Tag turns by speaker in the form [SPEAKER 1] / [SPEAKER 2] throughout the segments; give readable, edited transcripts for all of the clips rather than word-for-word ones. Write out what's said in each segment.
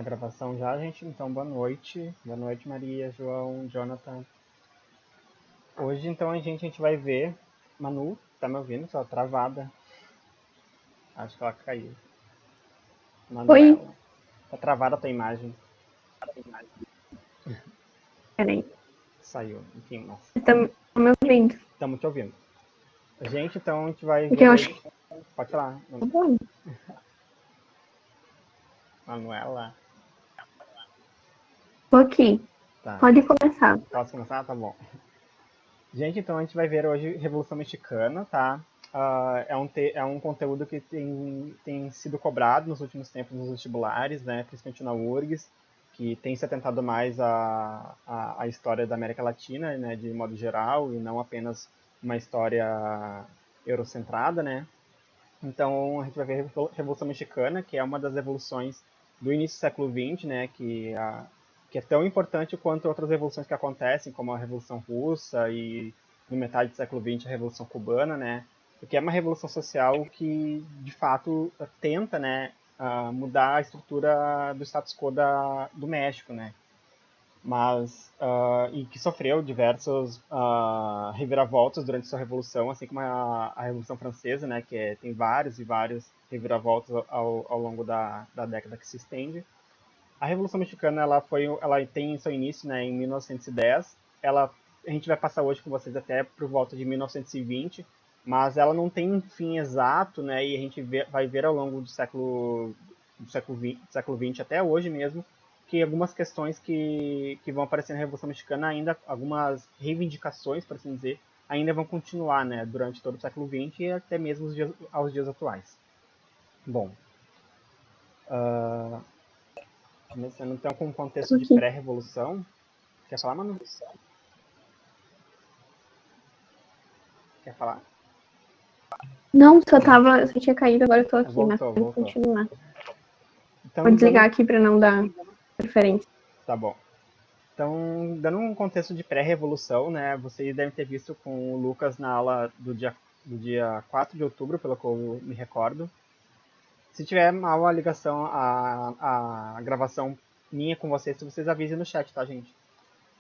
[SPEAKER 1] na gravação já, gente. Então, boa noite. Boa noite, Maria, João, Jonathan. Hoje, então, a gente vai ver... Manu, tá me ouvindo? Só travada. Acho que ela caiu.
[SPEAKER 2] Oi.
[SPEAKER 1] Manuela. Tá travada a tua imagem.
[SPEAKER 2] Peraí.
[SPEAKER 1] Saiu. Enfim, nossa.
[SPEAKER 2] Estão me ouvindo?
[SPEAKER 1] Estamos te ouvindo. Gente, então, a gente vai
[SPEAKER 2] Porque
[SPEAKER 1] ver
[SPEAKER 2] eu
[SPEAKER 1] hoje...
[SPEAKER 2] acho que
[SPEAKER 1] Pode falar.
[SPEAKER 2] tá bom.
[SPEAKER 1] Manuela.
[SPEAKER 2] Tô aqui.
[SPEAKER 1] Tá.
[SPEAKER 2] Pode começar.
[SPEAKER 1] Posso começar? Tá bom. Gente, então a gente vai ver hoje Revolução Mexicana, tá? É um conteúdo que tem sido cobrado nos últimos tempos nos vestibulares, né? Principalmente na URGS, que tem se atentado mais à história da América Latina, né? De modo geral, e não apenas uma história eurocentrada, né? Então a gente vai ver a Revolução Mexicana, que é uma das revoluções do início do século XX, né? Que é tão importante quanto outras revoluções que acontecem, como a Revolução Russa e, no metade do século XX, a Revolução Cubana, né? Porque é uma revolução social que, de fato, tenta, né, mudar a estrutura do status quo do México, né? Mas, e que sofreu diversos reviravoltas durante sua revolução, assim como a Revolução Francesa, né? Tem vários e vários reviravoltas ao longo da década que se estende. A Revolução Mexicana, ela tem seu início, né, em 1910. A gente vai passar hoje com vocês até por volta de 1920, mas ela não tem um fim exato, né, e a gente vai ver ao longo do século XX até hoje mesmo, que algumas questões que vão aparecer na Revolução Mexicana ainda, algumas reivindicações, por assim dizer, ainda vão continuar, né, durante todo o século XX e até mesmo aos dias atuais. Bom, começando então com um contexto
[SPEAKER 2] Tô
[SPEAKER 1] de
[SPEAKER 2] aqui.
[SPEAKER 1] pré-revolução. Quer falar, Manu? Quer falar?
[SPEAKER 2] Não, só tinha caído, agora eu tô aqui, mas pode
[SPEAKER 1] Voltou.
[SPEAKER 2] continuar. Vou
[SPEAKER 1] Então,
[SPEAKER 2] desligar aqui pra não dar interferência.
[SPEAKER 1] Tá bom. Então, dando um contexto de pré-revolução, né? Vocês devem ter visto com o Lucas na aula do dia 4 de outubro, pelo que eu me recordo. Se tiver mal a ligação, a gravação minha com vocês avisem no chat, tá, gente?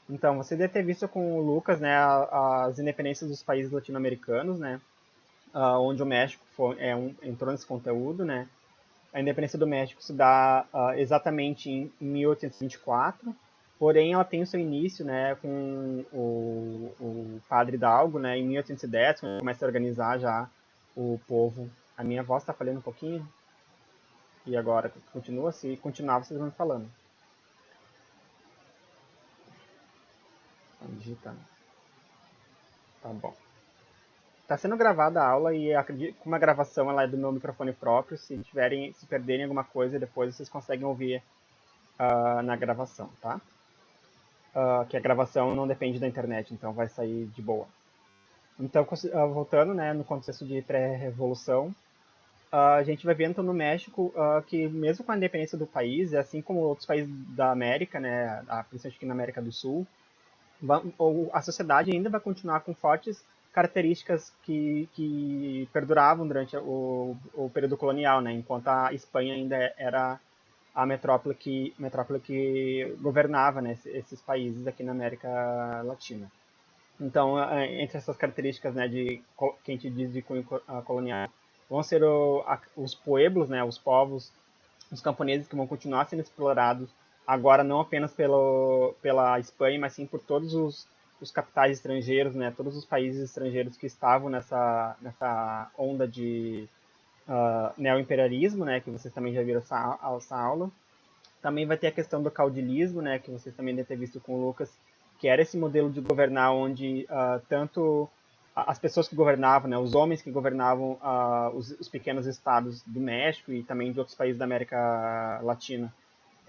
[SPEAKER 1] Então, você deve ter visto com o Lucas, né, as independências dos países latino-americanos, né? Onde o México entrou nesse conteúdo, né? A independência do México se dá exatamente em 1824, porém ela tem o seu início, né, com o padre Hidalgo, né, em 1810, quando começa a organizar já o povo. A minha voz está falhando um pouquinho, e agora continua, se continuar vocês vão me falando. Estão digitando. Tá bom. Está sendo gravada a aula e acredito que uma gravação ela é do meu microfone próprio. Se perderem alguma coisa, depois vocês conseguem ouvir na gravação, tá? Que a gravação não depende da internet, então vai sair de boa. Então, voltando, né, no contexto de pré-revolução, a gente vai ver então no México que mesmo com a independência do país, assim como outros países da América, né, principalmente aqui na América do Sul, a sociedade ainda vai continuar com fortes características que perduravam durante o período colonial, né, enquanto a Espanha ainda era a metrópole que governava, né, esses países aqui na América Latina. Então, entre essas características, né, que a gente diz de cunho colonial, vão ser os pueblos, né, os povos, os camponeses que vão continuar sendo explorados, agora não apenas pela Espanha, mas sim por todos os capitais estrangeiros, né, todos os países estrangeiros que estavam nessa onda de neoimperialismo, né, que vocês também já viram essa aula. Também vai ter a questão do caudilismo, né, que vocês também devem ter visto com o Lucas, que era esse modelo de governar onde tanto as pessoas que governavam, né, os homens que governavam os pequenos estados do México e também de outros países da América Latina,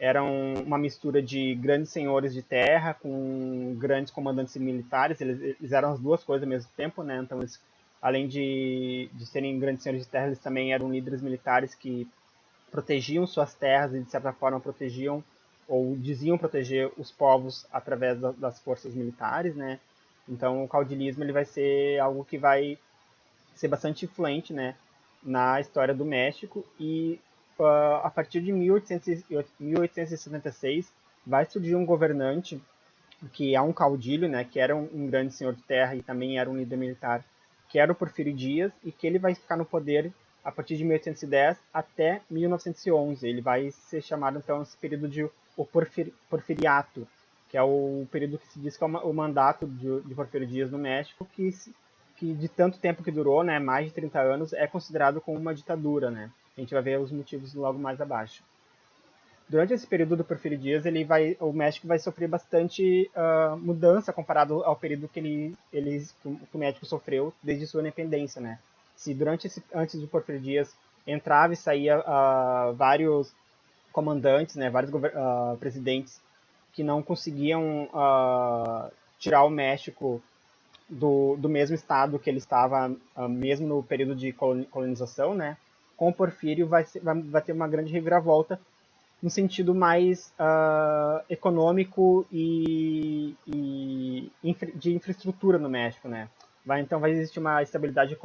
[SPEAKER 1] eram uma mistura de grandes senhores de terra com grandes comandantes militares. Eles eram as duas coisas ao mesmo tempo, né? Então, além de serem grandes senhores de terra, eles também eram líderes militares que protegiam suas terras e, de certa forma, protegiam ou diziam proteger os povos através das forças militares, né? Então, o caudilismo ele vai ser algo que vai ser bastante influente, né, na história do México e a partir de 1876, vai surgir um governante que é um caudilho, né, que era um grande senhor de terra e também era um líder militar, que era o Porfírio Dias, e que ele vai ficar no poder a partir de 1810 até 1911. Ele vai ser chamado, então, esse período de o Porfiriato, que é o período que se diz que é o mandato de Porfírio Dias no México, que de tanto tempo que durou, né, mais de 30 anos, é considerado como uma ditadura, né? A gente vai ver os motivos logo mais abaixo. Durante esse período do Porfírio Dias, o México vai sofrer bastante mudança comparado ao período que o México sofreu desde sua independência, né? Se antes do Porfírio Dias entrava e saía vários comandantes, né, vários presidentes que não conseguiam tirar o México do mesmo estado que ele estava, mesmo no período de colonização, né? Com o Porfírio vai ter uma grande reviravolta no sentido mais econômico e de infraestrutura no México, né? Então vai existir uma estabilidade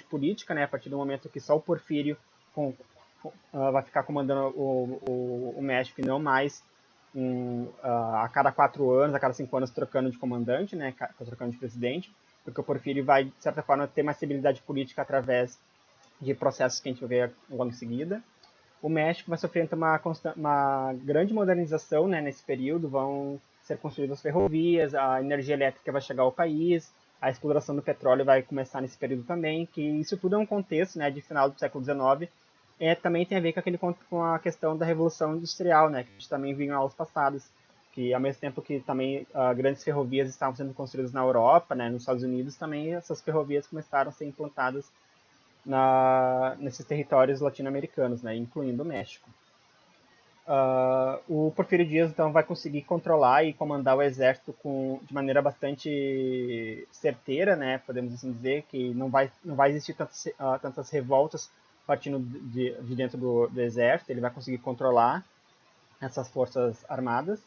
[SPEAKER 1] política, né? A partir do momento que só o Porfírio vai ficar comandando o México e não mais a cada 4 anos, a cada 5 anos trocando de comandante, né? Trocando de presidente, porque o Porfírio vai, de certa forma, ter uma estabilidade política através de processos que a gente vai ver logo em seguida. O México vai sofrer então, uma grande modernização, né, nesse período. Vão ser construídas ferrovias, a energia elétrica vai chegar ao país, a exploração do petróleo vai começar nesse período também, que isso tudo é um contexto, né, de final do século XIX. Também tem a ver com a questão da Revolução Industrial, né, que a gente também viu em aulas passadas, que ao mesmo tempo que também grandes ferrovias estavam sendo construídas na Europa, né, nos Estados Unidos, também essas ferrovias começaram a ser implantadas nesses territórios latino-americanos, né, incluindo o México. O Porfírio Dias então vai conseguir controlar e comandar o exército de maneira bastante certeira, né, podemos assim dizer, que não vai existir tantas revoltas partindo de dentro do exército. Ele vai conseguir controlar essas forças armadas.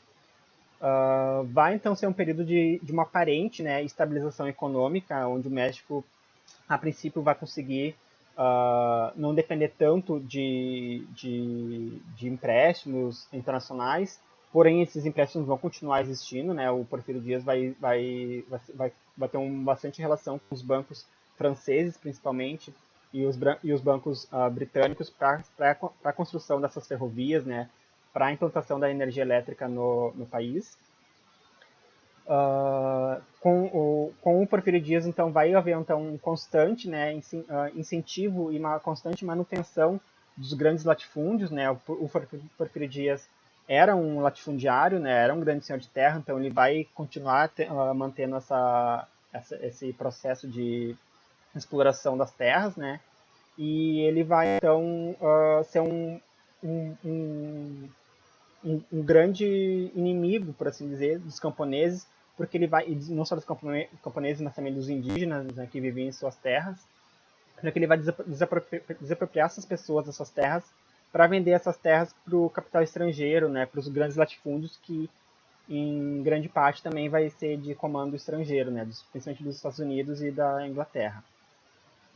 [SPEAKER 1] Vai então ser um período de uma aparente, né, estabilização econômica, onde o México a princípio vai conseguir não depender tanto de empréstimos internacionais, porém esses empréstimos vão continuar existindo, né? O Porfírio Dias vai ter bastante relação com os bancos franceses, principalmente, e os bancos britânicos para a construção dessas ferrovias, né? Para a implantação da energia elétrica no país. Com o Porfírio Dias, então, vai haver então, um constante, né, incentivo e uma constante manutenção dos grandes latifúndios, né? O Porfírio Dias era um latifundiário, né, era um grande senhor de terra, então ele vai continuar mantendo esse processo de exploração das terras, né? E ele vai, então, ser um grande inimigo, por assim dizer, dos camponeses, porque ele vai, não só dos camponeses, mas também dos indígenas, né, que viviam em suas terras, porque ele vai desapropriar essas pessoas dessas terras para vender essas terras para o capital estrangeiro, né, para os grandes latifúndios, que em grande parte também vai ser de comando estrangeiro, né, principalmente dos Estados Unidos e da Inglaterra.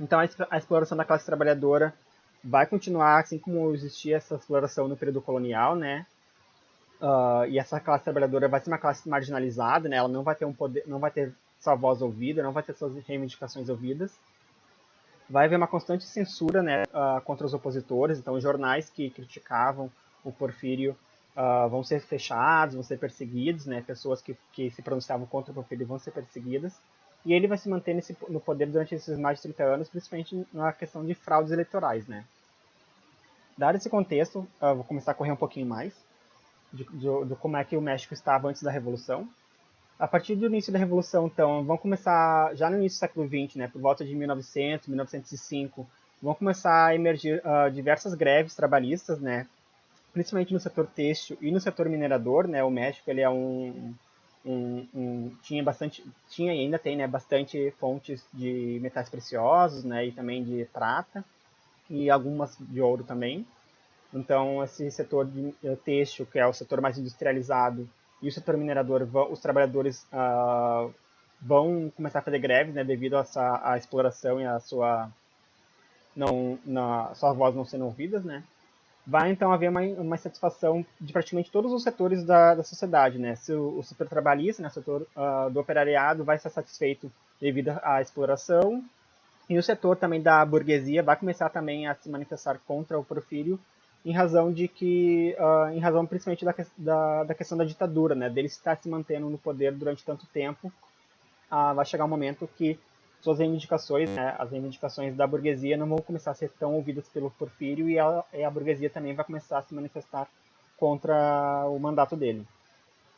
[SPEAKER 1] Então a exploração da classe trabalhadora vai continuar, assim como existia essa exploração no período colonial, né? E essa classe trabalhadora vai ser uma classe marginalizada, né? Ela não vai ter poder, não vai ter sua voz ouvida, não vai ter suas reivindicações ouvidas. Vai haver uma constante censura, né, contra os opositores. Então, os jornais que criticavam o Porfírio vão ser fechados, vão ser perseguidos, né? Pessoas que se pronunciavam contra o Porfírio vão ser perseguidas. E ele vai se manter no poder durante esses mais de 30 anos, principalmente na questão de fraudes eleitorais, né? Dado esse contexto, vou começar a correr um pouquinho mais de como é que o México estava antes da Revolução. A partir do início da Revolução, então, vão começar, já no início do século XX, né, por volta de 1900, 1905, vão começar a emergir diversas greves trabalhistas, né, principalmente no setor têxtil e no setor minerador, né. O México ele é tinha e ainda tem, né, bastante fontes de metais preciosos, né, e também de prata e algumas de ouro também. Então, esse setor de têxtil, que é o setor mais industrializado, e o setor minerador, os trabalhadores vão começar a fazer greves, né, devido à exploração e a sua voz não sendo ouvidas, né. vai então haver uma insatisfação de praticamente todos os setores da sociedade, né? Se o setor trabalhista, né, o setor do operariado vai estar satisfeito devido à exploração, e o setor também da burguesia vai começar também a se manifestar contra o Porfírio, em razão de que, em razão principalmente da questão da ditadura, né? Dele estar se mantendo no poder durante tanto tempo, vai chegar um momento que suas reivindicações, né, as reivindicações da burguesia não vão começar a ser tão ouvidas pelo Porfírio e a burguesia também vai começar a se manifestar contra o mandato dele,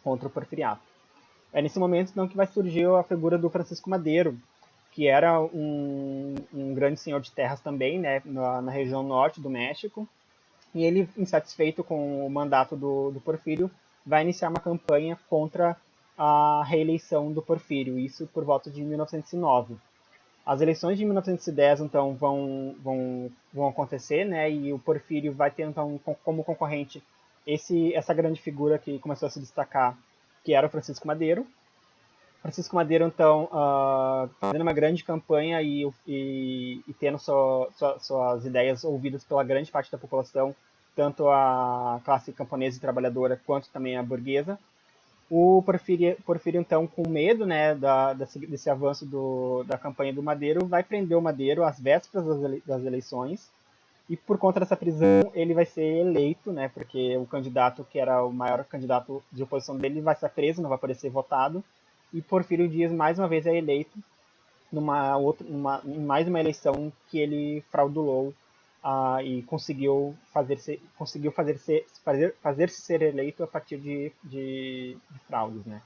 [SPEAKER 1] contra o porfiriato. É nesse momento então que vai surgir a figura do Francisco Madeiro, que era um grande senhor de terras também, né, na região norte do México, e ele, insatisfeito com o mandato do Porfírio, vai iniciar uma campanha contra a reeleição do Porfírio, isso por volta de 1909. As eleições de 1910, então, vão acontecer, né, e o Porfírio vai ter, então, como concorrente essa grande figura que começou a se destacar, que era o Francisco Madeiro. Francisco Madeiro, então, fazendo uma grande campanha e tendo suas ideias ouvidas pela grande parte da população, tanto a classe camponesa e trabalhadora, quanto também a burguesa. O Porfírio, então, com medo, né, desse avanço da campanha do Madeiro, vai prender o Madeiro às vésperas das eleições. E por conta dessa prisão, ele vai ser eleito, né, porque o candidato que era o maior candidato de oposição dele vai ser preso, não vai poder ser votado. E Porfírio Dias, mais uma vez, é eleito em mais uma eleição que ele fraudulou e conseguiu fazer-se ser eleito a partir de fraudes, né?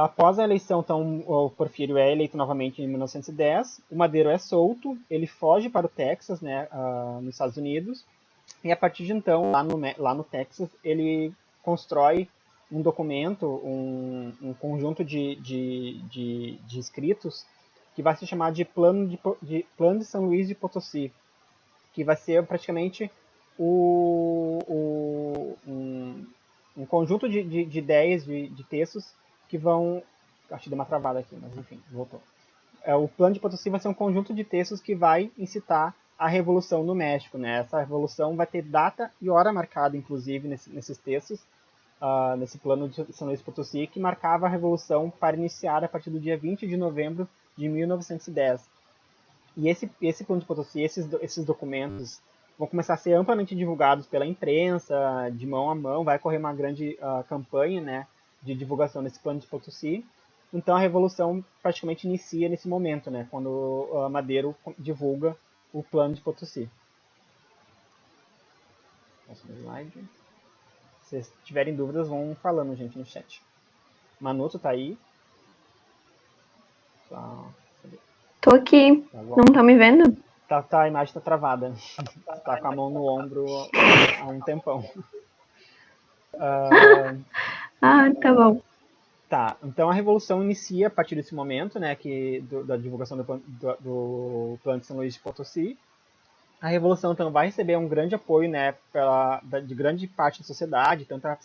[SPEAKER 1] Após a eleição, então, o Porfírio é eleito novamente em 1910. O Madeiro é solto, ele foge para o Texas, né, nos Estados Unidos, e a partir de então, lá no Texas, ele constrói um documento, um conjunto de escritos que vai se chamar de Plano de São Luís de Potosí, que vai ser praticamente um conjunto de ideias, de textos que vão... Acho que deu uma travada aqui, mas enfim, voltou. O Plano de Potosí vai ser um conjunto de textos que vai incitar a Revolução no México, né? Essa revolução vai ter data e hora marcada, inclusive, nesses textos, nesse Plano de São Luís Potosí, que marcava a Revolução para iniciar a partir do dia 20 de novembro de 1910. E esse Plano de Potosí, esses documentos, vão começar a ser amplamente divulgados pela imprensa, de mão a mão, vai correr uma grande campanha, né, de divulgação desse Plano de Potosí. Então a Revolução praticamente inicia nesse momento, né, quando Madeiro divulga o Plano de Potosí. Próximo slide. Se vocês tiverem dúvidas, vão falando, gente, no chat. Manuto tá aí.
[SPEAKER 2] Tô aqui. Tá, não tá me vendo?
[SPEAKER 1] Tá, a imagem tá travada. Tá com a mão no ombro há um tempão.
[SPEAKER 2] Tá bom.
[SPEAKER 1] Tá, então a Revolução inicia a partir desse momento, né, da divulgação do Plano de São Luís de Potosí. A Revolução, então, vai receber um grande apoio, né, de grande parte da sociedade, tanto a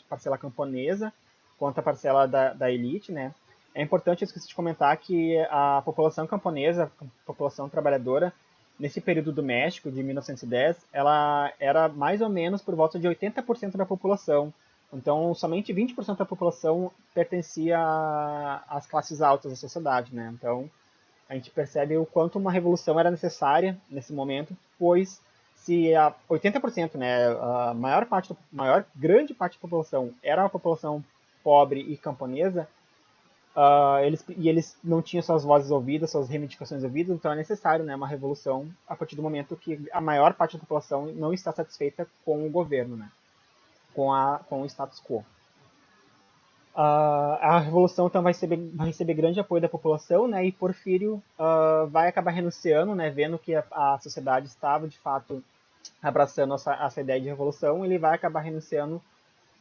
[SPEAKER 1] parcela camponesa quanto a parcela da elite, né. É importante, eu esqueci de comentar, que a população camponesa, a população trabalhadora, nesse período do México, de 1910, ela era mais ou menos por volta de 80% da população. Então, somente 20% da população pertencia às classes altas da sociedade, né. Então, a gente percebe o quanto uma revolução era necessária nesse momento, pois se 80%, né, a grande parte da população era uma população pobre e camponesa, eles não tinham suas vozes ouvidas, suas reivindicações ouvidas, então é necessário, né, uma revolução a partir do momento que a maior parte da população não está satisfeita com o governo, né, com o status quo. A Revolução então vai receber grande apoio da população, né, e Porfírio vai acabar renunciando, né, vendo que a sociedade estava, de fato, abraçando essa ideia de revolução, ele vai acabar renunciando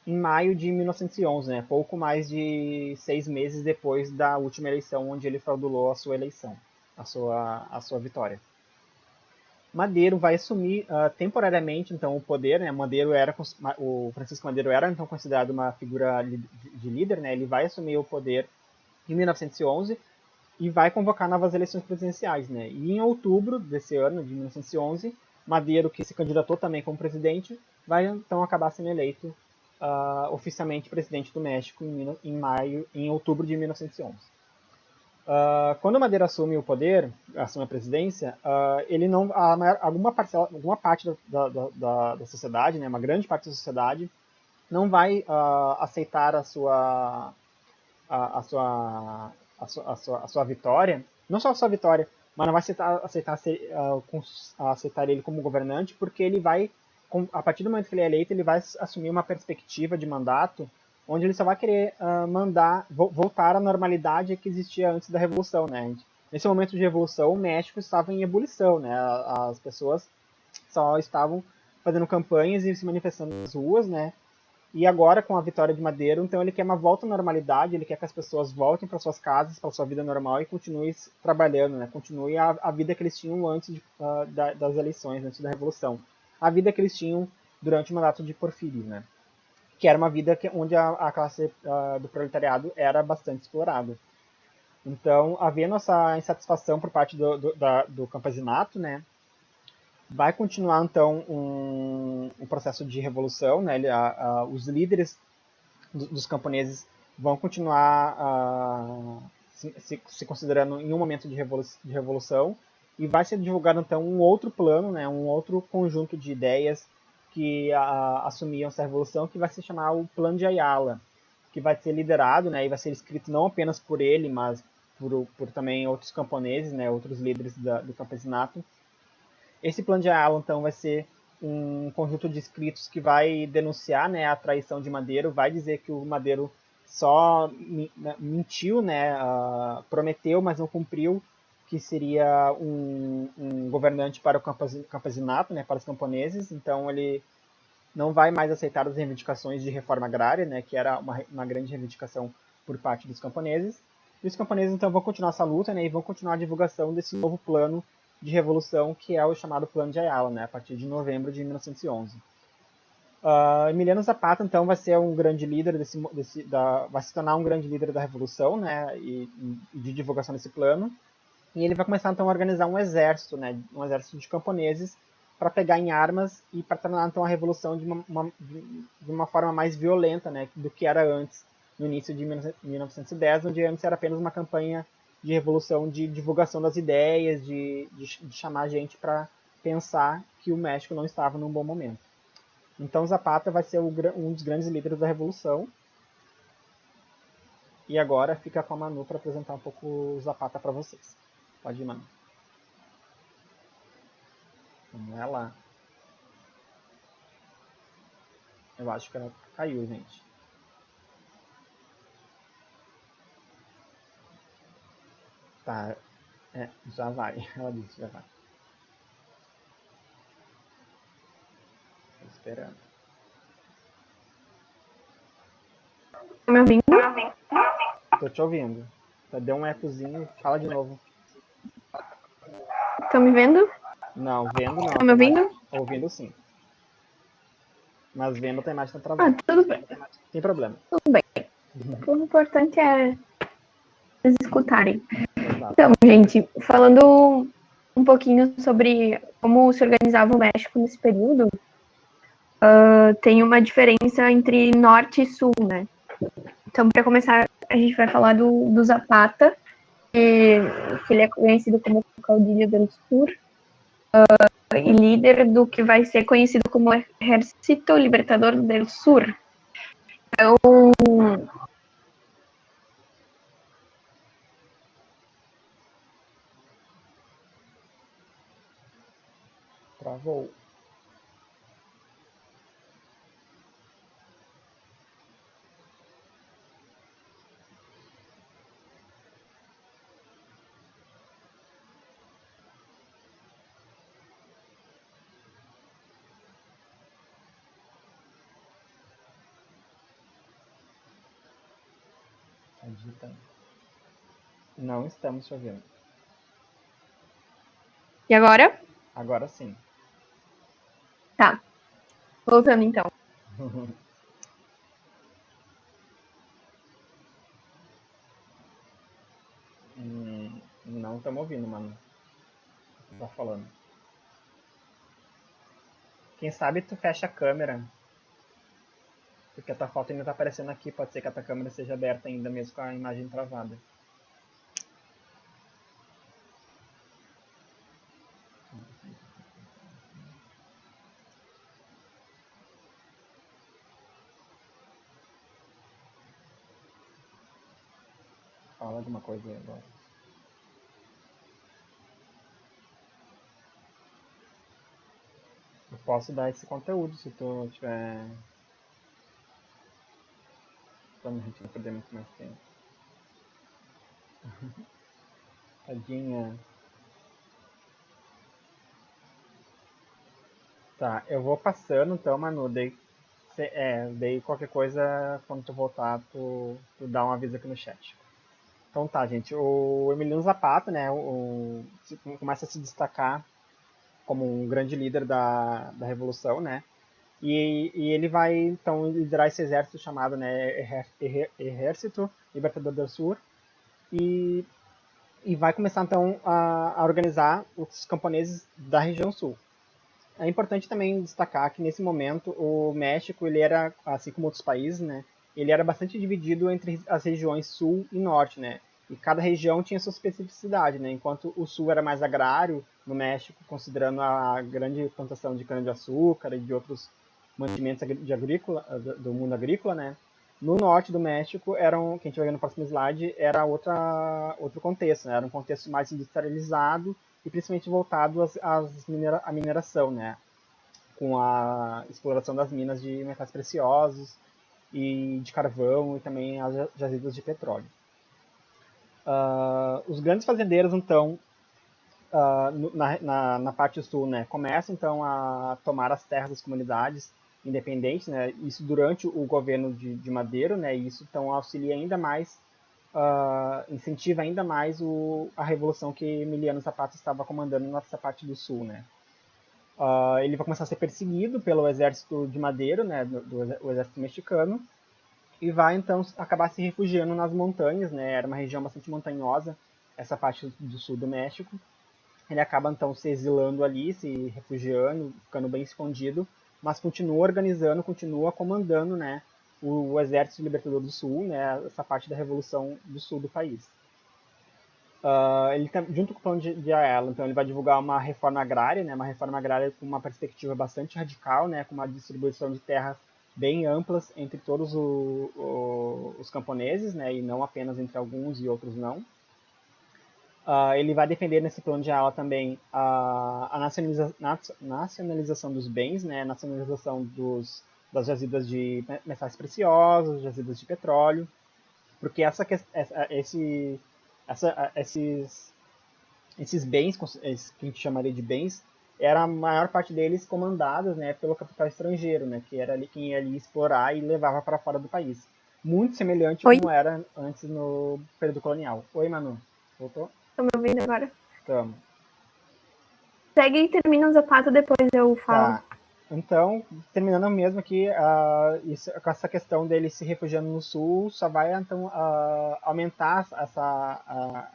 [SPEAKER 1] em maio de 1911, né, pouco mais de 6 meses depois da última eleição, onde ele fraudulou a sua eleição, a sua vitória. Madeiro vai assumir temporariamente então o poder, né? O Francisco Madeiro era então considerado uma figura de líder, né? Ele vai assumir o poder em 1911 e vai convocar novas eleições presidenciais, né? E em outubro desse ano, de 1911, Madeiro, que se candidatou também como presidente, vai então acabar sendo eleito oficialmente presidente do México em outubro de 1911. Quando Madeira assume o poder, assume a presidência, ele não, alguma parte da sociedade, né, uma grande parte da sociedade, não vai aceitar a sua vitória, não só a sua vitória, mas não vai aceitar ele como governante, porque ele vai, a partir do momento que ele é eleito, ele vai assumir uma perspectiva de mandato onde ele só vai querer voltar à normalidade que existia antes da Revolução, né? Nesse momento de Revolução, o México estava em ebulição, né? As pessoas só estavam fazendo campanhas e se manifestando nas ruas, né? E agora, com a vitória de Madeiro, então ele quer uma volta à normalidade, ele quer que as pessoas voltem para suas casas, para sua vida normal e continuem trabalhando, né? Continue a vida que eles tinham antes das eleições, antes da Revolução. A vida que eles tinham durante o mandato de Porfírio, né? Que era uma vida onde a classe do proletariado era bastante explorada. Então, havendo essa insatisfação por parte do campesinato, né? Vai continuar, então, um processo de revolução, né? Os líderes dos camponeses vão continuar se considerando em um momento de revolução e vai ser divulgado, então, um outro plano, né? Um outro conjunto de ideias que assumiam essa revolução, que vai se chamar o Plano de Ayala, que vai ser liderado, né? E vai ser escrito não apenas por ele, mas por também outros camponeses, né? Outros líderes do campesinato. Esse Plano de Ayala, então, vai ser um conjunto de escritos que vai denunciar, né, a traição de Madeiro, vai dizer que o Madeiro só mentiu, né, prometeu, mas não cumpriu, que seria um governante para o campesinato, né, para os camponeses. Então ele não vai mais aceitar as reivindicações de reforma agrária, né, que era uma grande reivindicação por parte dos camponeses. E os camponeses então vão continuar essa luta, né, e vão continuar a divulgação desse novo plano de revolução, que é o chamado Plano de Ayala, né, a partir de novembro de 1911. Emiliano Zapata então vai ser um grande líder vai se tornar um grande líder da revolução, né, e de divulgação desse plano. E ele vai começar então a organizar um exército, né, um exército de camponeses para pegar em armas e para tornar então a revolução de uma forma mais violenta, né, do que era antes, no início de 1910, onde antes era apenas uma campanha de revolução, de divulgação das ideias, de chamar a gente para pensar que o México não estava num bom momento. Então Zapata vai ser um dos grandes líderes da revolução. E agora fica com a Manu para apresentar um pouco o Zapata para vocês. Pode ir, Manu. Vamos lá. Eu acho que ela caiu, gente. Tá. Já vai. Ela disse, já vai. Tô esperando.
[SPEAKER 2] Tá me ouvindo?
[SPEAKER 1] Tô te ouvindo. Deu um ecozinho. Fala de novo.
[SPEAKER 2] Estão me vendo?
[SPEAKER 1] Não, vendo não.
[SPEAKER 2] Estão me ouvindo?
[SPEAKER 1] Ouvindo sim. Mas vendo a imagem tá travada.
[SPEAKER 2] Tudo bem.
[SPEAKER 1] Sem problema.
[SPEAKER 2] Tudo bem. O importante é vocês escutarem.
[SPEAKER 1] Exato.
[SPEAKER 2] Então, gente, falando um pouquinho sobre como se organizava o México nesse período, tem uma diferença entre norte e sul, né? Então, para começar, a gente vai falar do Zapata, que ele é conhecido como Caudillo del Sur, e líder do que vai ser conhecido como Ejército Libertador del Sur. Então,
[SPEAKER 1] Travou. Digitando. Não estamos te ouvindo.
[SPEAKER 2] e agora?
[SPEAKER 1] Agora sim.
[SPEAKER 2] Tá. Voltando então.
[SPEAKER 1] Não estamos ouvindo, mano. Tá falando. Quem sabe tu fecha a câmera. Porque a tua foto ainda tá aparecendo aqui. Pode ser que a tua câmera seja aberta ainda, mesmo com a imagem travada. Fala alguma coisa aí agora. Eu posso dar esse conteúdo se tu tiver... Pra a gente não perder muito mais tempo. Tadinha. Tá, eu vou passando então, Manu. Daí qualquer coisa, quando tu voltar, tu dá um aviso aqui no chat. Então tá, gente. O Emiliano Zapata, né, começa a se destacar como um grande líder da Revolução, né? E ele vai, então, liderar esse exército chamado, né, Ejército Libertador do Sul. E vai começar, então, a organizar os camponeses da região sul. É importante também destacar que, nesse momento, o México, ele era, assim como outros países, né, ele era bastante dividido entre as regiões sul e norte, né, e cada região tinha sua especificidade, né, enquanto o sul era mais agrário no México, considerando a grande plantação de cana-de-açúcar e de outros mantimentos do mundo agrícola, né, no norte do México, que a gente vai ver no próximo slide, era outro contexto, né, era um contexto mais industrializado e principalmente voltado à mineração, né, com a exploração das minas de metais preciosos e de carvão e também as jazidas de petróleo. Os grandes fazendeiros, então, na parte sul, né, começam então a tomar as terras das comunidades independentes, né, isso durante o governo de Madero, né, e isso então auxilia ainda mais, incentiva ainda mais a revolução que Emiliano Zapata estava comandando nessa parte do sul, né. Ele vai começar a ser perseguido pelo exército de Madero, né, do exército mexicano, e vai então acabar se refugiando nas montanhas, né, era uma região bastante montanhosa, essa parte do sul do México. Ele acaba então se exilando ali, se refugiando, ficando bem escondido, mas continua organizando, continua comandando, né, o Exército Libertador do Sul, né, essa parte da revolução do sul do país. Ele junto com o plano de Ayala, então ele vai divulgar uma reforma agrária, né, uma reforma agrária com uma perspectiva bastante radical, né, com uma distribuição de terras bem amplas entre todos os camponeses, né, e não apenas entre alguns e outros não. Ele vai defender nesse plano de Ayala também a nacionalização dos bens, né, a nacionalização das jazidas de metais preciosos, jazidas de petróleo, porque esses bens, que a gente chamaria de bens, era a maior parte deles comandados, né, pelo capital estrangeiro, né, que era ali quem ia ali explorar e levava para fora do país. Muito semelhante como era antes no período colonial. Oi, Manu. Voltou?
[SPEAKER 2] Estão me ouvindo agora?
[SPEAKER 1] Estamos.
[SPEAKER 2] Segue e termina o Zapata, depois eu falo.
[SPEAKER 1] Tá. Então, terminando mesmo aqui, com essa questão dele se refugiando no sul, só vai então aumentar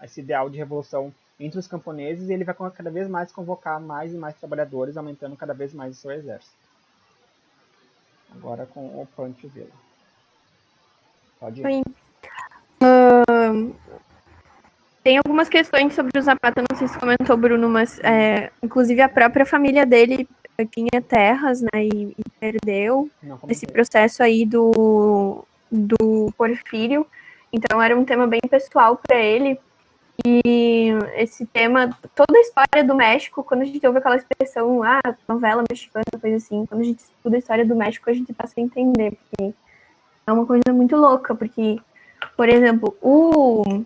[SPEAKER 1] esse ideal de revolução entre os camponeses e ele vai cada vez mais convocar mais e mais trabalhadores, aumentando cada vez mais o seu exército. Agora com o Pancho Villa. Pode ir.
[SPEAKER 2] Tem algumas questões sobre o Zapata, não sei se comentou, Bruno, mas inclusive a própria família dele tinha terras, né, e perdeu esse processo aí do Porfírio. Então era um tema bem pessoal para ele. E esse tema, toda a história do México, quando a gente ouve aquela expressão, novela mexicana, coisa assim, quando a gente estuda a história do México, a gente passa a entender, porque é uma coisa muito louca, porque, por exemplo, o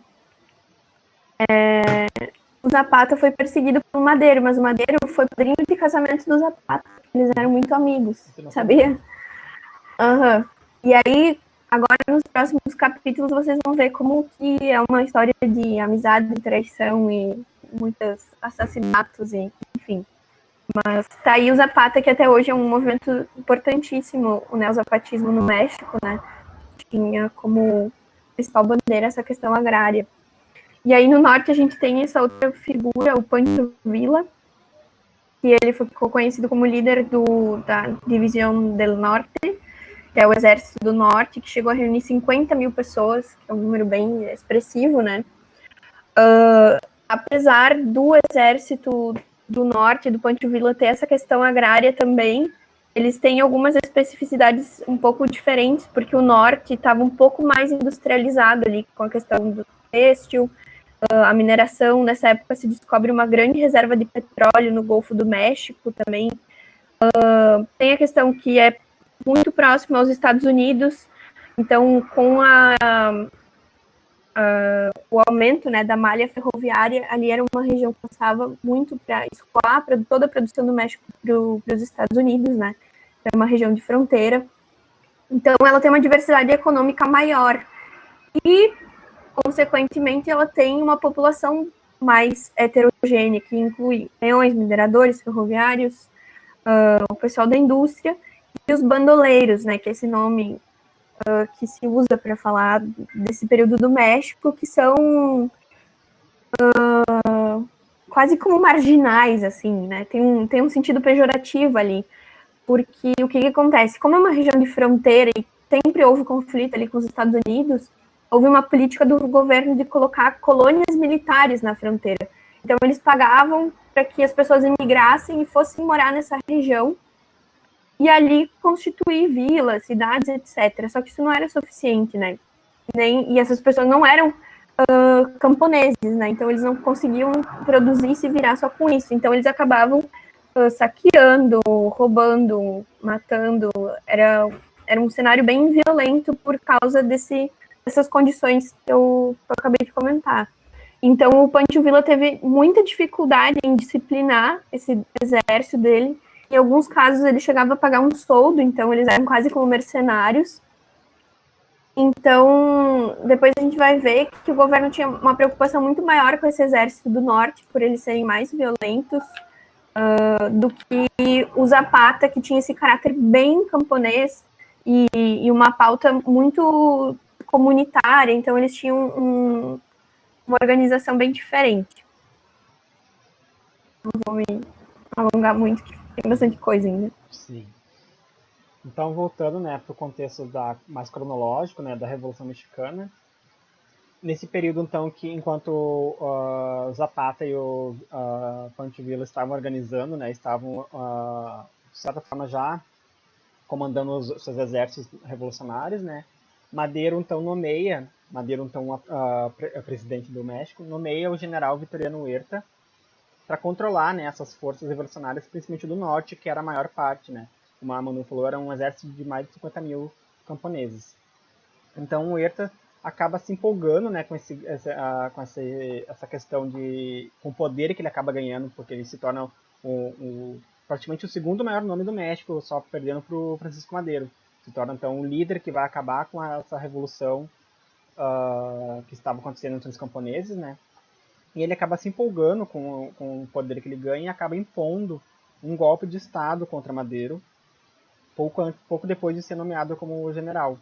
[SPEAKER 2] Zapata foi perseguido por Madero, mas o Madero foi padrinho de casamento do Zapata. Eles eram muito amigos, sabia? E aí, agora nos próximos capítulos, vocês vão ver como que é uma história de amizade, traição e muitos assassinatos, e enfim. Mas tá aí o Zapata, que até hoje é um movimento importantíssimo, o neozapatismo no México, né? Tinha como principal bandeira essa questão agrária. E aí no norte a gente tem essa outra figura, o Pancho Villa, que ele ficou conhecido como líder da Divisão del Norte, que é o Exército do Norte, que chegou a reunir 50 mil pessoas, que é um número bem expressivo, né? Apesar do Exército do Norte, do Pancho Villa, ter essa questão agrária também, eles têm algumas especificidades um pouco diferentes, porque o Norte estava um pouco mais industrializado ali, com a questão do têxtil, a mineração. Nessa época se descobre uma grande reserva de petróleo no Golfo do México também. Tem a questão que é muito próximo aos Estados Unidos, então com o aumento, né, da malha ferroviária, ali era uma região que passava muito para escoar para toda a produção do México para os Estados Unidos, né? É uma região de fronteira. Então, ela tem uma diversidade econômica maior. E, consequentemente, ela tem uma população mais heterogênea, que inclui peões, mineradores, ferroviários, o pessoal da indústria e os bandoleiros, né, que é esse nome que se usa para falar desse período do México, que são quase como marginais, assim, né? Tem um sentido pejorativo ali, porque o que acontece? Como é uma região de fronteira e sempre houve conflito ali com os Estados Unidos, houve uma política do governo de colocar colônias militares na fronteira. Então, eles pagavam para que as pessoas imigrassem e fossem morar nessa região e ali constituir vilas, cidades, etc. Só que isso não era suficiente, né? E essas pessoas não eram camponeses, né? Então eles não conseguiam produzir e se virar só com isso. Então eles acabavam saqueando, roubando, matando. Era um cenário bem violento por causa dessas condições que eu acabei de comentar. Então o Pancho Villa teve muita dificuldade em disciplinar esse exército dele. Em alguns casos ele chegava a pagar um soldo, então eles eram quase como mercenários. Então, depois a gente vai ver que o governo tinha uma preocupação muito maior com esse exército do norte, por eles serem mais violentos do que o Zapata, que tinha esse caráter bem camponês e uma pauta muito comunitária. Então, eles tinham uma organização bem diferente. Não vou me alongar muito, que tem bastante coisa ainda.
[SPEAKER 1] Sim. Então, voltando, né, para o contexto mais cronológico, né, da Revolução Mexicana, nesse período, então, que enquanto Zapata e o Pancho Villa estavam organizando, né, estavam, de certa forma, já comandando os seus exércitos revolucionários, né, Madero, então, presidente do México, nomeia o general Victoriano Huerta para controlar, né, essas forças revolucionárias, principalmente do norte, que era a maior parte, né. Como a Manu falou, era um exército de mais de 50 mil camponeses. Então o Huerta acaba se empolgando, né, com essa questão com o poder que ele acaba ganhando, porque ele se torna praticamente o segundo maior nome do México, só perdendo para o Francisco Madero. Se torna então o líder que vai acabar com essa revolução que estava acontecendo entre os camponeses, né? E ele acaba se empolgando com o poder que ele ganha e acaba impondo um golpe de Estado contra Madero, pouco depois de ser nomeado como general.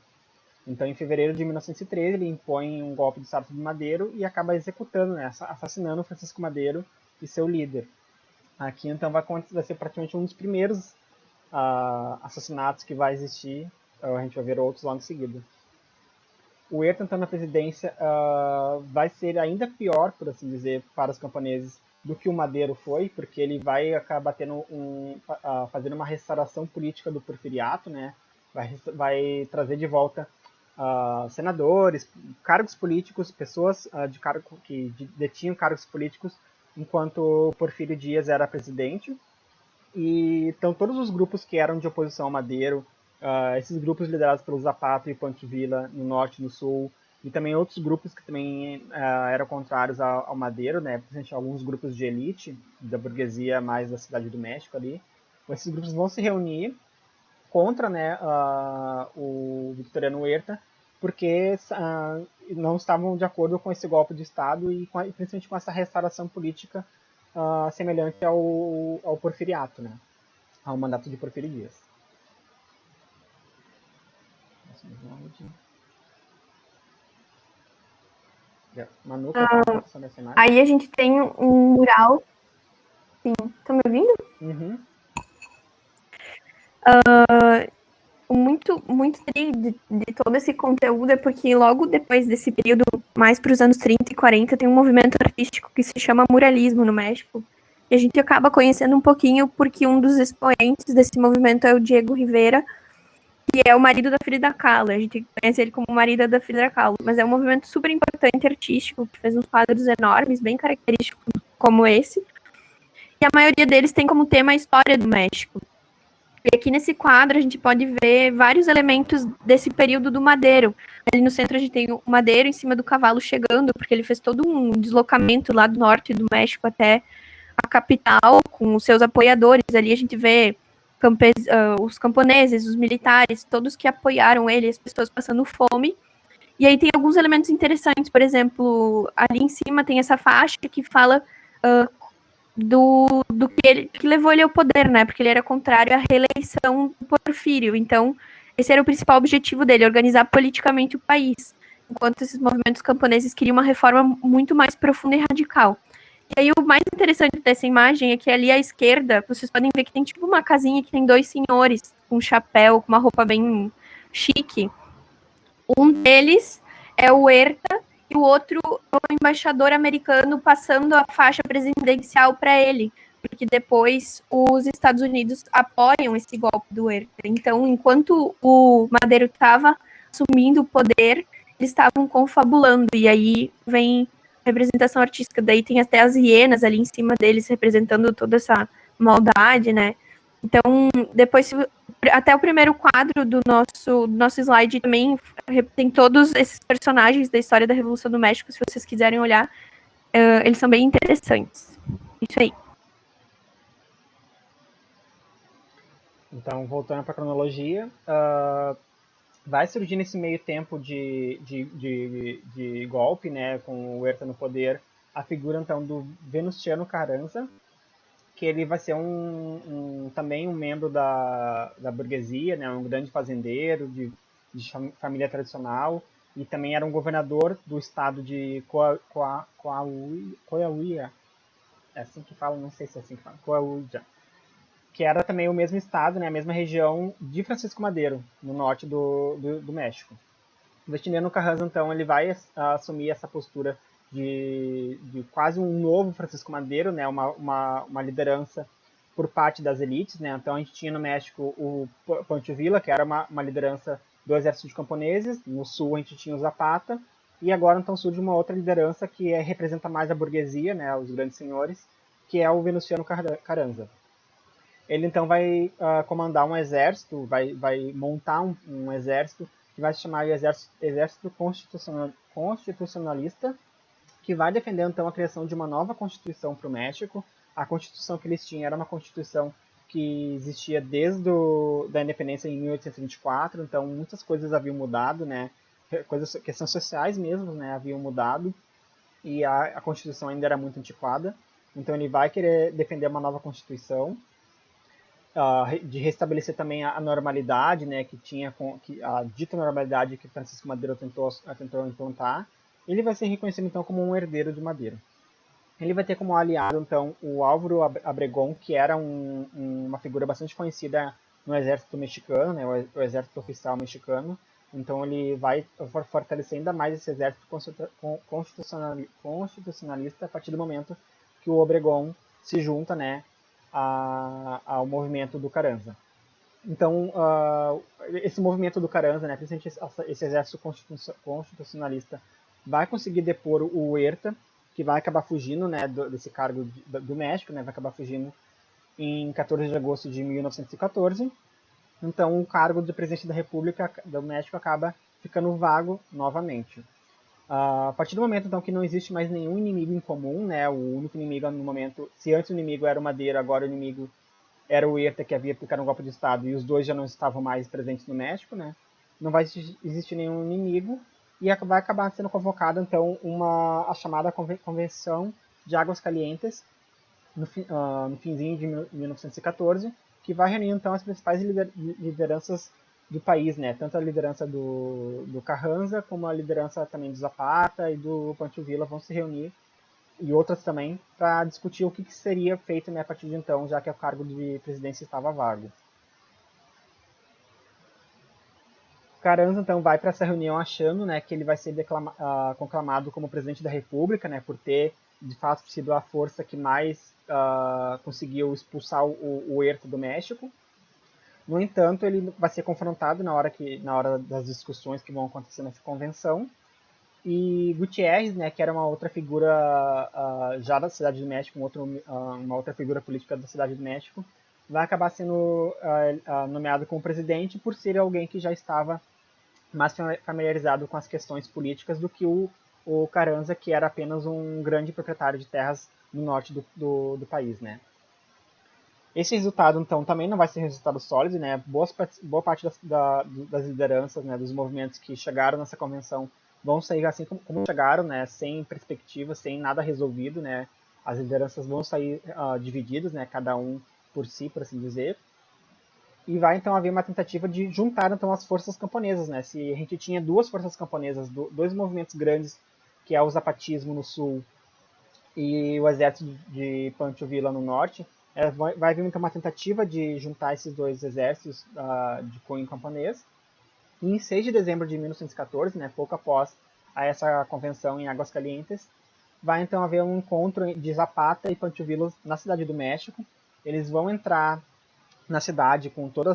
[SPEAKER 1] Então, em fevereiro de 1913, ele impõe um golpe de Estado sobre Madero e acaba executando, né, assassinando Francisco Madero e seu líder. Aqui, então, vai ser praticamente um dos primeiros assassinatos que vai existir. A gente vai ver outros logo em seguida. O Huerta, então, na presidência, vai ser ainda pior, por assim dizer, para os camponeses do que o Madero foi, porque ele vai acabar fazendo uma restauração política do porfiriato, né? Vai trazer de volta senadores, cargos políticos, pessoas que detinham cargos políticos, enquanto Porfírio Dias era presidente. E então todos os grupos que eram de oposição ao Madero, esses grupos liderados pelo Zapata e Pancho Villa no norte e no sul, e também outros grupos que também eram contrários ao Madero, né, principalmente alguns grupos de elite da burguesia mais da cidade do México ali. Esses grupos vão se reunir contra, né, o Victoriano Huerta, porque não estavam de acordo com esse golpe de Estado e principalmente com essa restauração política semelhante ao porfiriato, né, ao mandato de Porfírio Dias. Manu,
[SPEAKER 2] aí a gente tem um mural. Estão me ouvindo?
[SPEAKER 1] Uhum.
[SPEAKER 2] Muito de todo esse conteúdo é porque logo depois desse período, mais para os anos 30 e 40, tem um movimento artístico que se chama muralismo no México. E a gente acaba conhecendo um pouquinho porque um dos expoentes desse movimento é o Diego Rivera, que é o marido da Frida Kahlo. A gente conhece ele como marido da Frida Kahlo, mas é um movimento super importante artístico, que fez uns quadros enormes, bem característicos como esse. E a maioria deles tem como tema a história do México. E aqui nesse quadro a gente pode ver vários elementos desse período do Madeiro. Ali no centro a gente tem o Madeiro em cima do cavalo chegando, porque ele fez todo um deslocamento lá do norte do México até a capital, com os seus apoiadores. Ali a gente vê os camponeses, os militares, todos que apoiaram ele, as pessoas passando fome. E aí tem alguns elementos interessantes, por exemplo, ali em cima tem essa faixa que fala do que levou ele ao poder, né? Porque ele era contrário à reeleição do Porfírio. Então, esse era o principal objetivo dele, organizar politicamente o país. Enquanto esses movimentos camponeses queriam uma reforma muito mais profunda e radical. E aí, o mais interessante dessa imagem é que ali à esquerda, vocês podem ver que tem tipo uma casinha que tem dois senhores com um chapéu, com uma roupa bem chique. Um deles é o Huerta e o outro é o embaixador americano passando a faixa presidencial para ele, porque depois os Estados Unidos apoiam esse golpe do Huerta. Então, enquanto o Madero estava assumindo o poder, eles estavam confabulando, e aí vem a representação artística. Daí tem até as hienas ali em cima deles, representando toda essa maldade, né? Então, depois, até o primeiro quadro do nosso slide também tem todos esses personagens da história da Revolução do México, se vocês quiserem olhar, eles são bem interessantes. Isso aí.
[SPEAKER 1] Então, voltando para a cronologia, vai surgir nesse meio tempo de golpe, né, com o Huerta no poder, a figura, então, do Venustiano Carranza, que ele vai ser também um membro da burguesia, né, um grande fazendeiro de família tradicional, e também era um governador do estado de Coahuila, é assim que fala, não sei se é assim que fala, Coahuila, que era também o mesmo estado, né, a mesma região de Francisco Madero, no norte do México. O Venustiano Carranza, então, ele vai assumir essa postura de quase um novo Francisco Madero, né, uma liderança por parte das elites, né. Então a gente tinha no México o Pancho Villa, que era uma liderança do exército de camponeses. No sul a gente tinha o Zapata, e agora então surge uma outra liderança que representa mais a burguesia, né, os grandes senhores, que é o Venustiano Carranza. Ele então vai comandar um exército, vai montar um exército que vai se chamar de Exército Constitucionalista, que vai defender então a criação de uma nova constituição para o México. A constituição que eles tinham era uma constituição que existia desde da independência em 1824, então muitas coisas haviam mudado, né? Questões sociais mesmo, né, haviam mudado, e a constituição ainda era muito antiquada. Então ele vai querer defender uma nova constituição, de restabelecer também a normalidade, né, que tinha a dita normalidade que Francisco Madero tentou implantar. Ele vai ser reconhecido então como um herdeiro de Madero. Ele vai ter como aliado então o Álvaro Obregón, que era uma figura bastante conhecida no exército mexicano, né, o exército oficial mexicano. Então ele vai fortalecer ainda mais esse exército constitucionalista a partir do momento que o Obregón se junta, né, ao movimento do Carranza. Então, esse movimento do Carranza, né, principalmente esse exército constitucionalista, vai conseguir depor o Huerta, que vai acabar fugindo, né, desse cargo do México, né, vai acabar fugindo em 14 de agosto de 1914. Então, o cargo de presidente da República do México acaba ficando vago novamente. A partir do momento então que não existe mais nenhum inimigo em comum, né, o único inimigo no momento, se antes o inimigo era o Madero, agora o inimigo era o Huerta, que havia aplicado um golpe de Estado, e os dois já não estavam mais presentes no México, né, não vai existir nenhum inimigo, e vai acabar sendo convocada então a chamada Convenção de Águas Calientes, no finzinho de 1914, que vai reunir então as principais lideranças do país, né? Tanto a liderança do Carranza como a liderança também do Zapata e do Pancho Villa vão se reunir e outras também, para discutir o que seria feito, né, a partir de então, já que o cargo de presidência estava vago. Carranza, então, vai para essa reunião achando, né, que ele vai ser conclamado como presidente da República, né, por ter, de fato, sido a força que mais conseguiu expulsar o Huerta do México. No entanto, ele vai ser confrontado na hora das discussões que vão acontecer nessa convenção. E Gutiérrez, né, que era uma outra figura já da Cidade do México, uma outra figura política da Cidade do México, vai acabar sendo nomeado como presidente por ser alguém que já estava mais familiarizado com as questões políticas do que o Carranza, que era apenas um grande proprietário de terras no norte do país, né. Esse resultado, então, também não vai ser um resultado sólido, né? Boa parte das lideranças, né, dos movimentos que chegaram nessa convenção vão sair assim como chegaram, né, sem perspectiva, sem nada resolvido, né? As lideranças vão sair divididas, né, cada um por si, por assim dizer. E vai, então, haver uma tentativa de juntar, então, as forças camponesas, né? Se a gente tinha duas forças camponesas, dois movimentos grandes, que é o zapatismo no sul e o exército de Pancho Villa no norte, vai haver então uma tentativa de juntar esses dois exércitos de cunho camponês. E em 6 de dezembro de 1914, né, pouco após essa convenção em Aguascalientes, vai então haver um encontro de Zapata e Pancho Villa na Cidade do México. Eles vão entrar na cidade com toda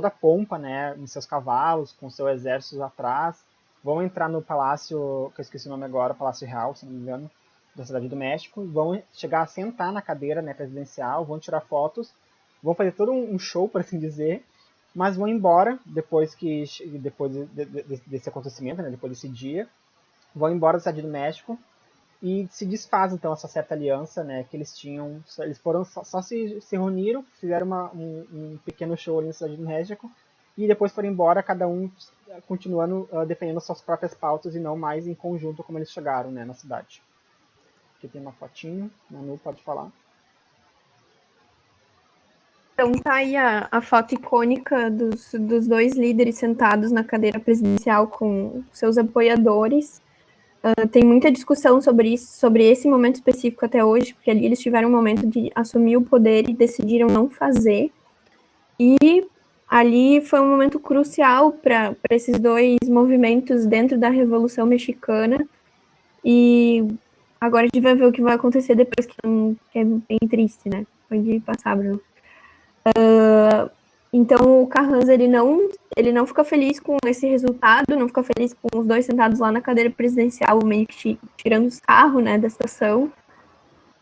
[SPEAKER 1] a pompa, né, em seus cavalos, com seu exército atrás. Vão entrar no palácio, que eu esqueci o nome agora, Palácio Real, se não me engano, da Cidade do México, vão chegar a sentar na cadeira, né, presidencial, vão tirar fotos, vão fazer todo um show, por assim dizer, mas vão embora depois desse acontecimento, né, depois desse dia, vão embora da Cidade do México e se desfaz então essa certa aliança, né, que eles tinham. Eles foram só se reuniram, fizeram um pequeno show ali na Cidade do México e depois foram embora, cada um continuando defendendo suas próprias pautas e não mais em conjunto como eles chegaram, né, na cidade. Aqui tem uma fotinho, Manu pode falar.
[SPEAKER 2] Então tá aí a foto icônica dos dois líderes sentados na cadeira presidencial com seus apoiadores. Tem muita discussão sobre isso, sobre esse momento específico até hoje, porque ali eles tiveram um momento de assumir o poder e decidiram não fazer. E ali foi um momento crucial para esses dois movimentos dentro da Revolução Mexicana. E agora a gente vai ver o que vai acontecer depois, que é bem triste, né? Pode passar, Bruno. Então o Carranza, ele não fica feliz com esse resultado, não fica feliz com os dois sentados lá na cadeira presidencial, meio que tirando os carros, né, da situação.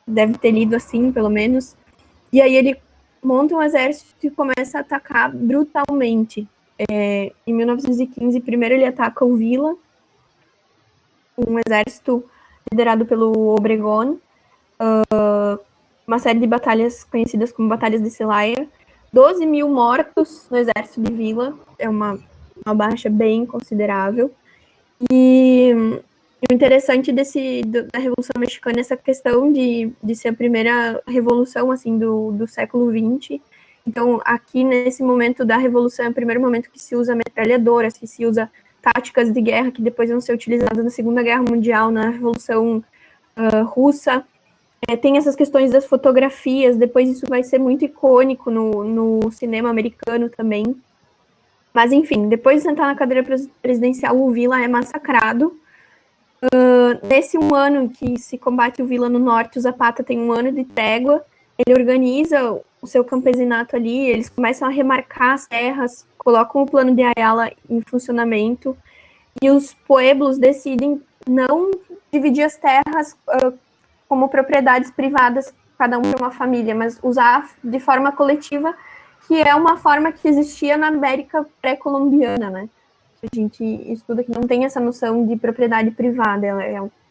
[SPEAKER 2] Deve ter lido assim, pelo menos. E aí ele monta um exército e começa a atacar brutalmente. Em 1915, primeiro ele ataca o Villa, um exército liderado pelo Obregón, uma série de batalhas conhecidas como Batalhas de Celaya, 12 mil mortos no exército de Villa, é uma baixa bem considerável. E o interessante da Revolução Mexicana é essa questão de ser a primeira revolução assim, do século XX. Então, aqui nesse momento da Revolução, é o primeiro momento que se usa metralhadoras, que se usa táticas de guerra que depois vão ser utilizadas na Segunda Guerra Mundial, na Revolução Russa. Tem essas questões das fotografias, depois isso vai ser muito icônico no cinema americano também. Mas, enfim, depois de sentar na cadeira presidencial, o Villa é massacrado. Nesse um ano que se combate o Villa no norte, o Zapata tem um ano de trégua. Ele organiza o seu campesinato ali, eles começam a remarcar as terras, colocam o plano de Ayala em funcionamento, e os pueblos decidem não dividir as terras como propriedades privadas, cada um para uma família, mas usar de forma coletiva, que é uma forma que existia na América pré-colombiana, né? A gente estuda que não tem essa noção de propriedade privada,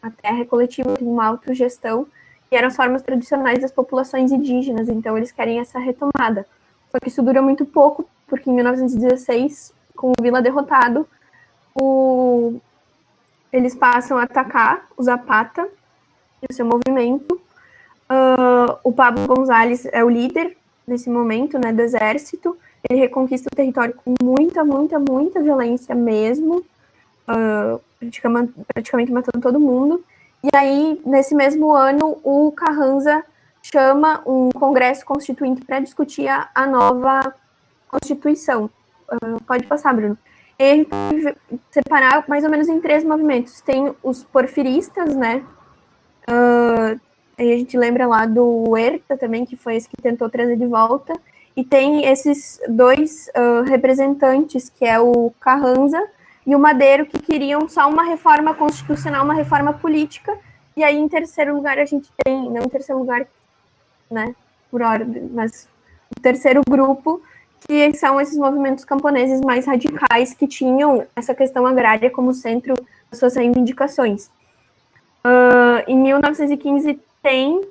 [SPEAKER 2] a terra é coletiva, tem uma autogestão, e eram as formas tradicionais das populações indígenas, então eles querem essa retomada. Só que isso dura muito pouco, porque em 1916, com o Villa derrotado, eles passam a atacar o Zapata e o seu movimento. O Pablo González é o líder nesse momento, né, do exército. Ele reconquista o território com muita, muita, muita violência mesmo, praticamente matando todo mundo. E aí, nesse mesmo ano, o Carranza chama um congresso constituinte para discutir a nova Constituição. Pode passar, Bruno. Ele pode separar mais ou menos em 3 movimentos. Tem os porfiristas, né? Aí a gente lembra lá do Huerta também, que foi esse que tentou trazer de volta. E tem esses 2 representantes, que é o Carranza e o Madeiro, que queriam só uma reforma constitucional, uma reforma política. E aí, em terceiro lugar, a gente tem, não em terceiro lugar, né, por ordem, mas o terceiro grupo, que são esses movimentos camponeses mais radicais, que tinham essa questão agrária como centro das suas reivindicações. Em 1915 tem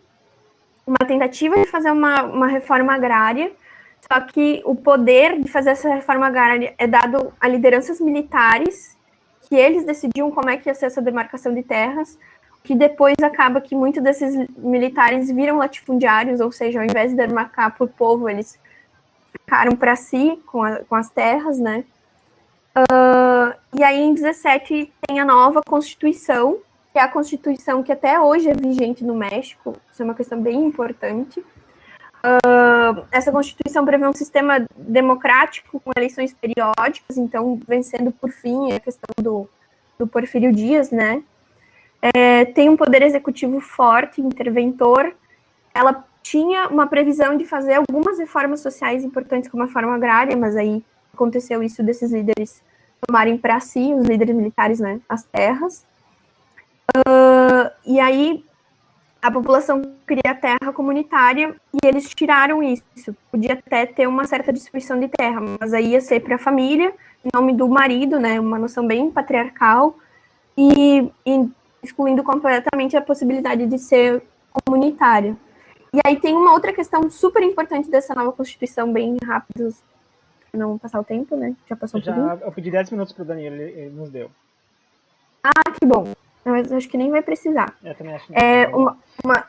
[SPEAKER 2] uma tentativa de fazer uma reforma agrária, só que o poder de fazer essa reforma agrária é dado a lideranças militares, que eles decidiam como é que ia ser essa demarcação de terras, que depois acaba que muitos desses militares viram latifundiários, ou seja, ao invés de demarcar por povo, eles ficaram para si com as terras, né? E aí, em 17, tem a nova Constituição, que é a Constituição que até hoje é vigente no México. Isso é uma questão bem importante. Essa Constituição prevê um sistema democrático com eleições periódicas, então, vencendo por fim a questão do Porfírio Dias, né? Tem um poder executivo forte, interventor. Ela tinha uma previsão de fazer algumas reformas sociais importantes, como a reforma agrária, mas aí aconteceu isso desses líderes tomarem para si, os líderes militares, né, as terras. E aí a população queria terra comunitária e eles tiraram isso. Podia até ter uma certa distribuição de terra, mas aí ia ser para a família, em nome do marido, né, uma noção bem patriarcal, e excluindo completamente a possibilidade de ser comunitária. E aí tem uma outra questão super importante dessa nova Constituição, bem rápido, para não passar o tempo, né? Já passou um pouquinho.
[SPEAKER 1] Eu pedi 10 minutos para o Danilo, ele nos deu.
[SPEAKER 2] Ah, que bom. Mas acho que nem vai precisar.
[SPEAKER 1] Eu também acho que
[SPEAKER 2] uma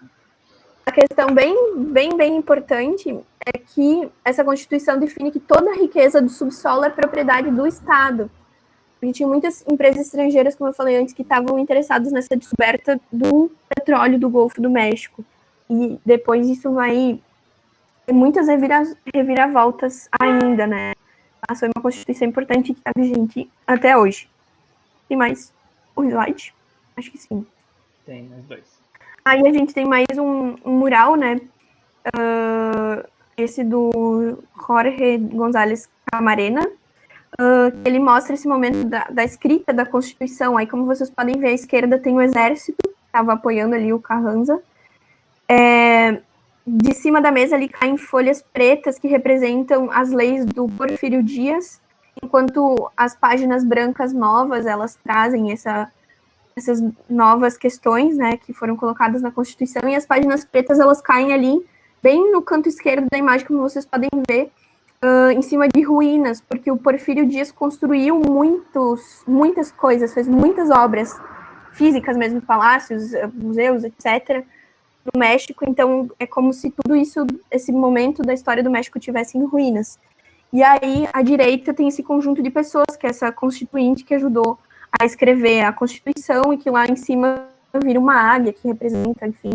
[SPEAKER 2] questão bem importante é que essa Constituição define que toda a riqueza do subsolo é propriedade do Estado. Porque tinha muitas empresas estrangeiras, como eu falei antes, que estavam interessadas nessa descoberta do petróleo do Golfo do México. E depois isso vai ter muitas reviravoltas ainda, né? Mas foi uma Constituição importante que está vigente até hoje. Tem mais um slide? Acho que sim.
[SPEAKER 1] Tem, mais 2. Aí
[SPEAKER 2] a gente tem mais um mural, né? Esse do Jorge González Camarena. Ele mostra esse momento da escrita da Constituição. Aí, como vocês podem ver, à esquerda tem o exército, que estava apoiando ali o Carranza. De cima da mesa ali caem folhas pretas que representam as leis do Porfírio Dias, enquanto as páginas brancas novas, elas trazem essas novas questões, né, que foram colocadas na Constituição, e as páginas pretas, elas caem ali, bem no canto esquerdo da imagem, como vocês podem ver, em cima de ruínas, porque o Porfírio Dias construiu muitas coisas, fez muitas obras físicas mesmo, palácios, museus, etc., no México, então é como se tudo isso, esse momento da história do México tivesse em ruínas. E aí, à direita tem esse conjunto de pessoas, que é essa constituinte que ajudou a escrever a Constituição e que lá em cima vira uma águia que representa, enfim,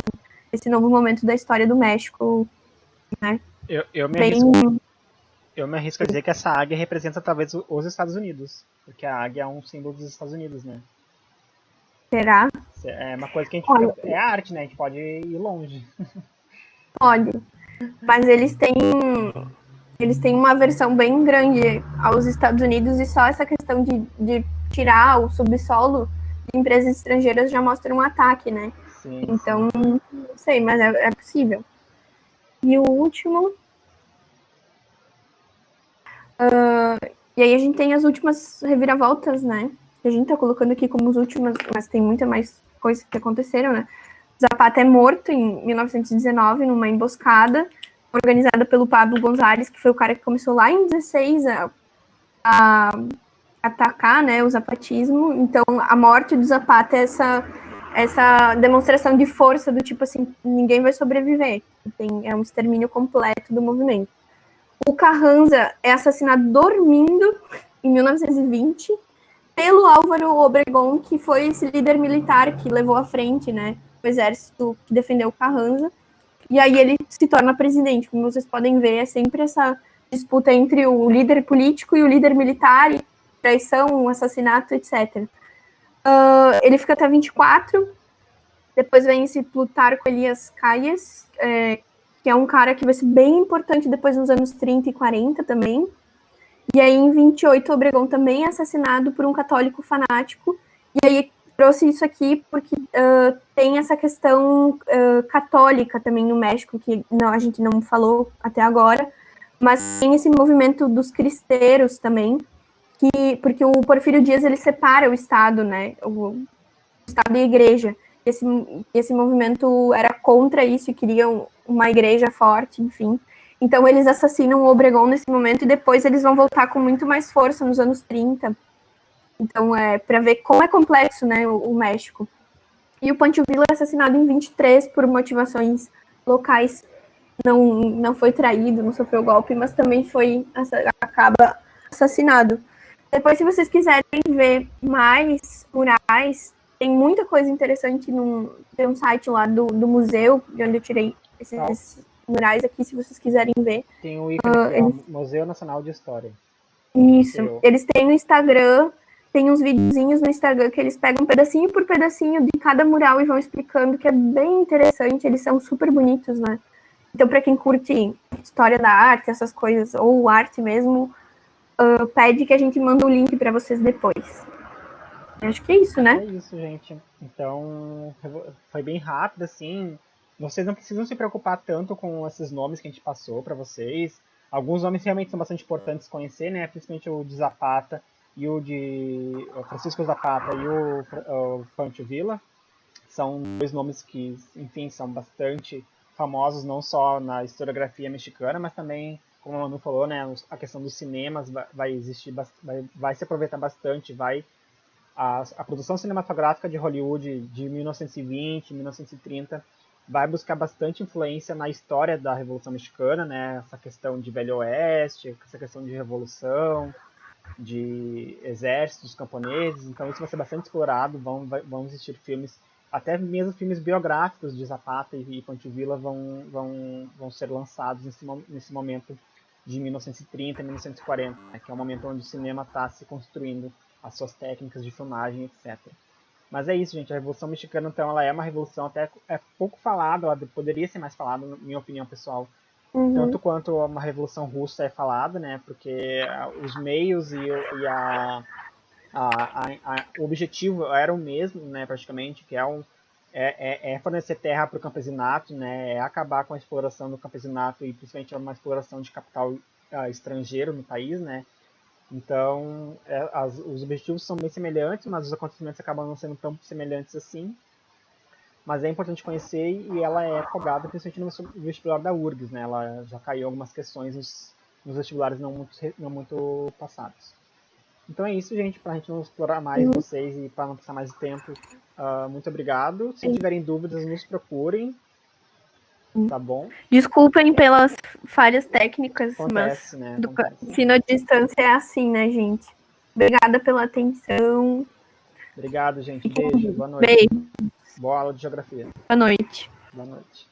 [SPEAKER 2] esse novo momento da história do México, né?
[SPEAKER 1] Eu me arrisco a dizer que essa águia representa talvez os Estados Unidos, porque a águia é um símbolo dos Estados Unidos, né?
[SPEAKER 2] Será?
[SPEAKER 1] É uma coisa que a gente... É a arte, né? A gente pode ir longe.
[SPEAKER 2] Pode. Mas eles têm uma versão bem grande aos Estados Unidos e só essa questão de tirar o subsolo de empresas estrangeiras já mostra um ataque, né?
[SPEAKER 1] Sim,
[SPEAKER 2] então, não sei, mas é possível. E o último... e aí a gente tem as últimas reviravoltas, né? A gente tá colocando aqui como as últimas, mas tem muita mais coisas que aconteceram, né? Zapata é morto em 1919 numa emboscada organizada pelo Pablo González, que foi o cara que começou lá em 16 a atacar, né, o zapatismo. Então, a morte do Zapata é essa demonstração de força do tipo assim, ninguém vai sobreviver. É um extermínio completo do movimento. O Carranza é assassinado dormindo em 1920. pelo Álvaro Obregón, que foi esse líder militar que levou à frente, né, o exército que defendeu Carranza. E aí ele se torna presidente. Como vocês podem ver, é sempre essa disputa entre o líder político e o líder militar, traição, assassinato, etc. Ele fica até 24. Depois vem esse Plutarco Elias Calles, que é um cara que vai ser bem importante depois nos anos 30 e 40 também. E aí, em 28, Obregón também é assassinado por um católico fanático. E aí, trouxe isso aqui porque tem essa questão católica também no México, que a gente não falou até agora, mas tem esse movimento dos cristeiros também, porque o Porfírio Dias, ele separa o Estado, né, o Estado e a Igreja. Esse movimento era contra isso e queriam uma igreja forte, enfim. Então, eles assassinam o Obregón nesse momento e depois eles vão voltar com muito mais força nos anos 30. Então, para ver como é complexo, né, o México. E o Pancho Villa é assassinado em 23 por motivações locais. Não foi traído, não sofreu golpe, mas também acaba assassinado. Depois, se vocês quiserem ver mais murais, tem muita coisa interessante. Tem um site lá do museu, de onde eu tirei esses murais aqui, se vocês quiserem ver.
[SPEAKER 1] Tem o ícone, Museu Nacional de História.
[SPEAKER 2] Isso. Eles têm no Instagram, tem uns videozinhos no Instagram que eles pegam pedacinho por pedacinho de cada mural e vão explicando, que é bem interessante. Eles são super bonitos, né? Então, para quem curte história da arte, essas coisas, ou arte mesmo, pede que a gente manda o link para vocês depois. Eu acho que é isso, né?
[SPEAKER 1] É isso, gente. Então, foi bem rápido, assim. Vocês não precisam se preocupar tanto com esses nomes que a gente passou para vocês. Alguns nomes realmente são bastante importantes conhecer, né? Principalmente o de Zapata e o de Francisco Zapata e o Pancho Villa. São dois nomes que, enfim, são bastante famosos, não só na historiografia mexicana, mas também, como a Manu falou, né? A questão dos cinemas vai existir, vai se aproveitar bastante, a produção cinematográfica de Hollywood de 1920, 1930 vai buscar bastante influência na história da Revolução Mexicana, né? Essa questão de Velho Oeste, essa questão de revolução, de exércitos camponeses. Então isso vai ser bastante explorado. Vão existir filmes, até mesmo filmes biográficos de Zapata e Pancho Villa vão ser lançados nesse momento de 1930, 1940, né? Que é o momento onde o cinema está se construindo as suas técnicas de filmagem, etc. Mas é isso, gente. A Revolução Mexicana, então, ela é uma revolução até pouco falada, ela poderia ser mais falada, na minha opinião pessoal, tanto quanto uma Revolução Russa é falada, né? Porque os meios e o objetivo era o mesmo, né? Praticamente, que é fornecer terra para o campesinato, né? É acabar com a exploração do campesinato e principalmente uma exploração de capital estrangeiro no país, né? Então, os objetivos são bem semelhantes, mas os acontecimentos acabam não sendo tão semelhantes assim. Mas é importante conhecer e ela é cobrada principalmente no vestibular da URGS, né? Ela já caiu algumas questões nos vestibulares não muito passados. Então é isso, gente, para a gente não explorar mais vocês e para não passar mais tempo. Muito obrigado. Se tiverem dúvidas, nos procurem. Tá bom?
[SPEAKER 2] Desculpem pelas falhas técnicas,
[SPEAKER 1] Acontece,
[SPEAKER 2] mas
[SPEAKER 1] né?
[SPEAKER 2] ensino à distância é assim, né, gente? Obrigada pela atenção.
[SPEAKER 1] Obrigado, gente. Beijo. Boa noite.
[SPEAKER 2] Beijo.
[SPEAKER 1] Boa aula de geografia.
[SPEAKER 2] Boa noite.
[SPEAKER 1] Boa noite.